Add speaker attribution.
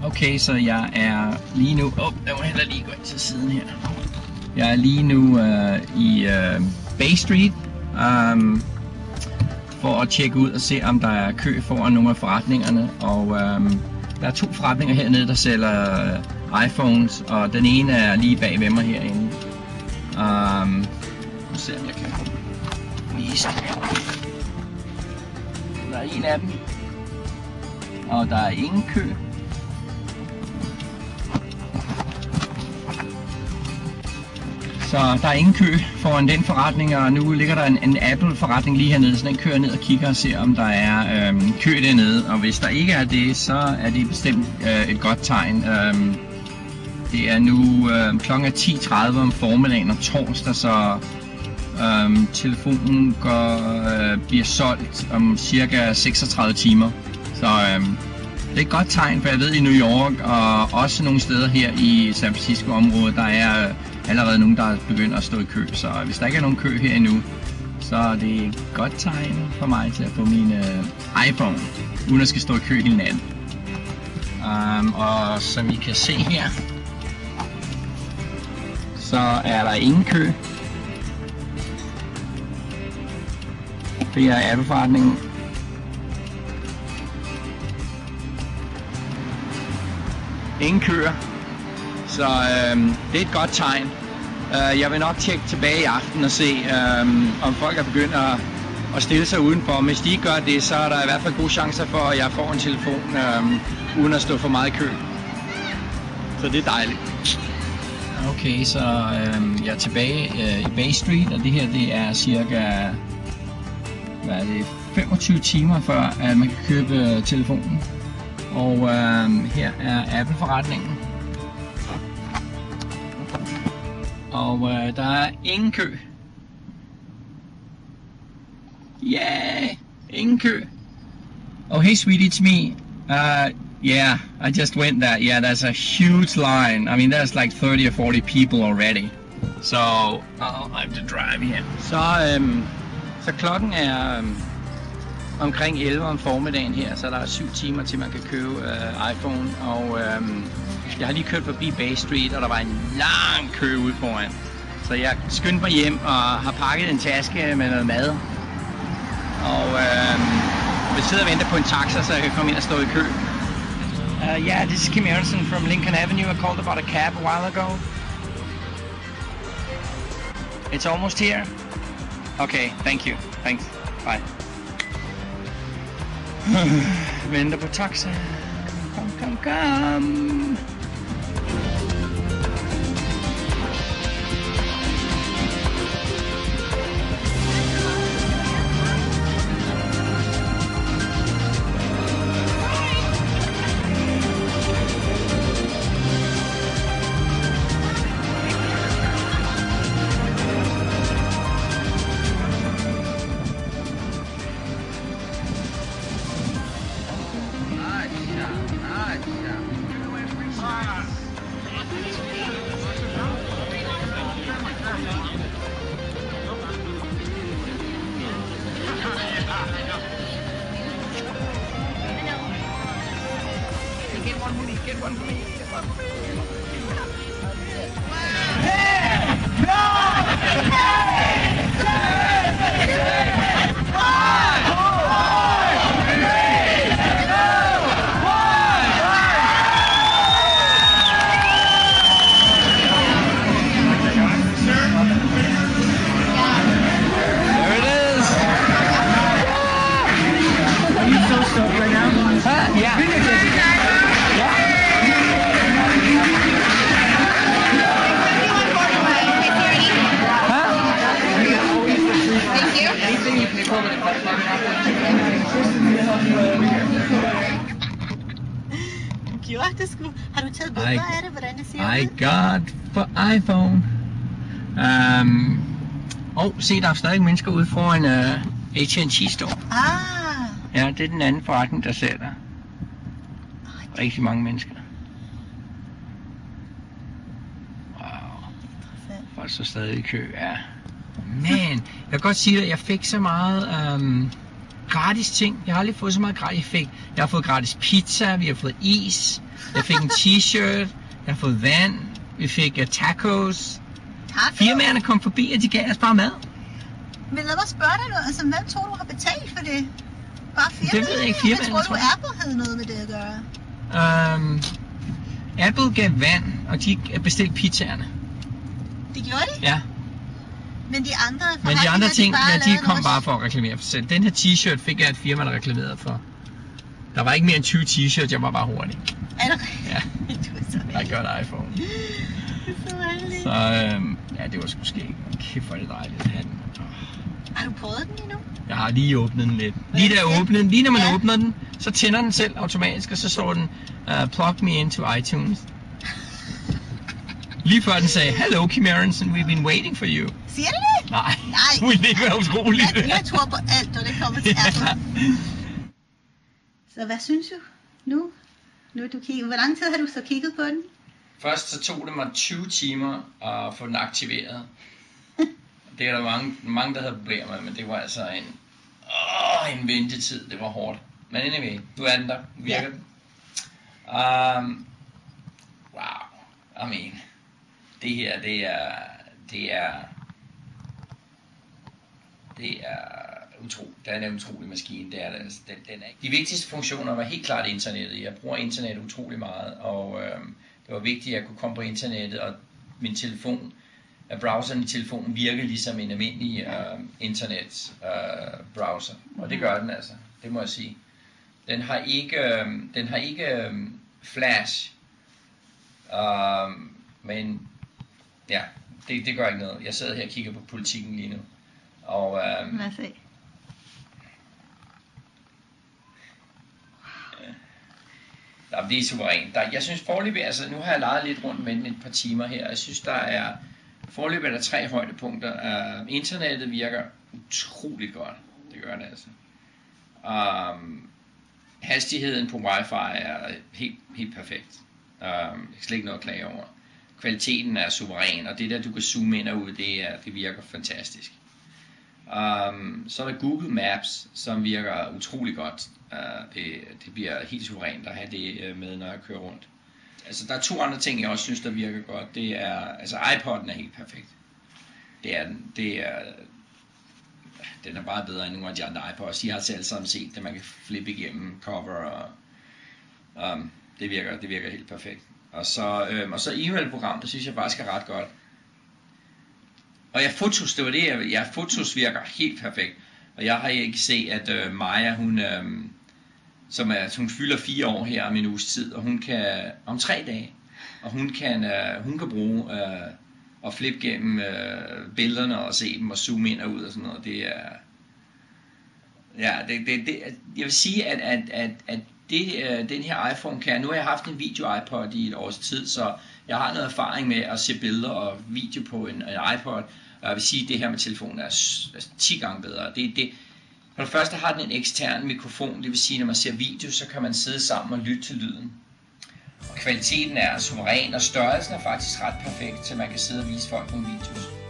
Speaker 1: Okay, så jeg er lige nu... jeg må heller lige gå ind til siden her. Jeg er lige nu i Bay Street for at tjekke ud og se, om der er kø foran nogle af forretningerne. Og der er 2 forretninger hernede, der sælger iPhones, og den ene er lige bag ved mig herinde. Nu ser om jeg kan vise det. Der er en af dem, og der er ingen kø. Så der er ingen kø foran den forretning, og nu ligger der en Apple-forretning lige hernede, så den kører ned og kigger og ser, om der er kø dernede. Og hvis der ikke er det, så er det bestemt et godt tegn. Det er nu klokken er 10:30 om formiddagen og torsdag, så telefonen bliver solgt om cirka 36 timer. Så det er et godt tegn, for jeg ved i New York og også nogle steder her i San Francisco-området, der er allerede nogen, der er begyndt at stå i kø. Så hvis der ikke er nogen kø her endnu, så er det et godt tegn for mig til at få min iPhone, uden at skal stå i kø hele natten. Og som I kan se her, så er der ingen kø. Det er Apple-forretningen. Ingen køer, så det er et godt tegn. Jeg vil nok tjekke tilbage i aften og se, om folk er begyndt at stille sig udenfor. Hvis de ikke gør det, så er der i hvert fald gode chancer for, at jeg får en telefon uden at stå for meget i kø. Så det er dejligt. Okay, så jeg er tilbage i Bay Street, og det her det er cirka 25 timer før, at man kan købe telefonen. Og her er Apple-forretningen. Og der er ingen kø. Yeah, ingen kø. Oh, hey sweetie, it's me. Yeah, I just went there. Yeah, there's a huge line. I mean, there's like 30 or 40 people already. So I'll have to drive here. Så klokken er omkring 11 om formiddagen her, så der er 7 timer til man kan købe iPhone. Og jeg har lige kørt forbi Bay Street, og der var en lang kø ude foran. Så jeg skyndte mig hjem og har pakket en taske med noget mad. Og jeg sidder og venter på en taxa, så jeg kan komme ind og stå i kø. Yeah, this is Kim Aronson from Lincoln Avenue. I called about a cab a while ago. It's almost here. Okay, thank you. Thanks. Bye. Venter på taxa. Kom. Get one for me.
Speaker 2: Har du taget billeder af det? Hvordan det ser
Speaker 1: ud? I got for iPhone. Se, der er stadig mennesker ude foran AT&T Store. Ja, det er den anden forretning, der sælger. Rigtig mange mennesker. Wow. Folk står stadig i kø, ja. Men, jeg kan godt sige, at jeg fik så meget gratis ting. Jeg har aldrig fået så meget gratis. Jeg har fået gratis pizza, vi har fået is, jeg fik en t-shirt, jeg har fået vand, vi fik tacos. Firmaerne kom forbi, og de gav os bare mad.
Speaker 2: Men lad mig spørge dig noget, altså hvem tror du har betalt for det? Bare firmaet?
Speaker 1: Det ved jeg ikke, firmaerne.
Speaker 2: Jeg tror du Apple havde noget med det at gøre?
Speaker 1: Apple gav vand, og de bestilte pizzaerne.
Speaker 2: Det gjorde de?
Speaker 1: Ja.
Speaker 2: Men de
Speaker 1: andre ting, ja, de kom bare for at reklamere for selv. Den her t-shirt fik jeg et firma, der reklamerede for. Der var ikke mere end 20 t-shirts, jeg var bare hurtig.
Speaker 2: Er det rigtigt?
Speaker 1: Ja.
Speaker 2: Du er så heldig.
Speaker 1: Jeg gør det iPhone.
Speaker 2: Du er så heldig.
Speaker 1: Så ja, det var sgu skægt. Kæft, hvor er det dejligt at have den.
Speaker 2: Har du prøvet den endnu?
Speaker 1: Jeg har lige åbnet den lidt. Lige når man åbner den, så tænder den selv automatisk, og så står den plug me into iTunes. Lige før den sagde, hello Kim Aronson, we've been waiting for you.
Speaker 2: Siger det det?
Speaker 1: Nej, det ville ikke være utroligt.
Speaker 2: Jeg tror på alt, når det kommer til Apple. Så hvad synes du nu? Nu du kigget. Hvor lang tid har du så kigget på den?
Speaker 1: Først så tog det mig 20 timer at få den aktiveret. Det er der mange der havde problemer med, men det var altså en ventetid. Det var hårdt. Men anyway, nu er den der. Virker den. Wow. I mean, det her, det er utroligt. Det er en utrolig maskine. Det er den er. De vigtigste funktioner var helt klart internettet. Jeg bruger internet utrolig meget, og det var vigtigt, at jeg kunne komme på internettet, og min telefon, browseren i telefonen virker ligesom en almindelig internet browser, og det gør den altså. Det må jeg sige. Den har ikke flash, men ja, det gør ikke noget. Jeg sidder her og kigger på Politikken lige nu, og
Speaker 2: lad os se.
Speaker 1: Det er suverænt. Jeg synes foreløbig, altså nu har jeg leget lidt rundt med den et par timer her, jeg synes foreløbig er der 3 højdepunkter. Internettet virker utroligt godt, det gør det altså. Hastigheden på wifi er helt perfekt. Slet ikke noget at klage over. Kvaliteten er suveræn, og det der du kan zoome ind og ud, det virker fantastisk. Så er der Google Maps, som virker utrolig godt. Det bliver helt suverænt at have det med, når jeg kører rundt. Altså, der er 2 andre ting, jeg også synes, der virker godt. Det er, altså iPod'en er helt perfekt. Det er den. Den er bare bedre end nogle af de andre iPods. De har selv sammen set det, man kan flippe igennem cover, og det virker helt perfekt. Og så e-mail-programmet, det synes jeg faktisk er ret godt. Og Fotos, det var det, Fotos virker helt perfekt. Og jeg har ikke set, at Maja, hun fylder 4 år her om en uges tid, og hun kan, om 3 dage, og hun kan bruge at flippe gennem billederne og se dem og zoome ind og ud og sådan noget. Det er, ja, jeg vil sige, at den her iPhone kan, nu har jeg haft en video-iPod i et års tid, så jeg har noget erfaring med at se billeder og video på en iPod, og jeg vil sige, at det her med telefonen er 10 gange bedre. For det første har den en ekstern mikrofon, det vil sige, når man ser video, så kan man sidde sammen og lytte til lyden. Og kvaliteten er suveræn, og størrelsen er faktisk ret perfekt, så man kan sidde og vise folk nogle videos.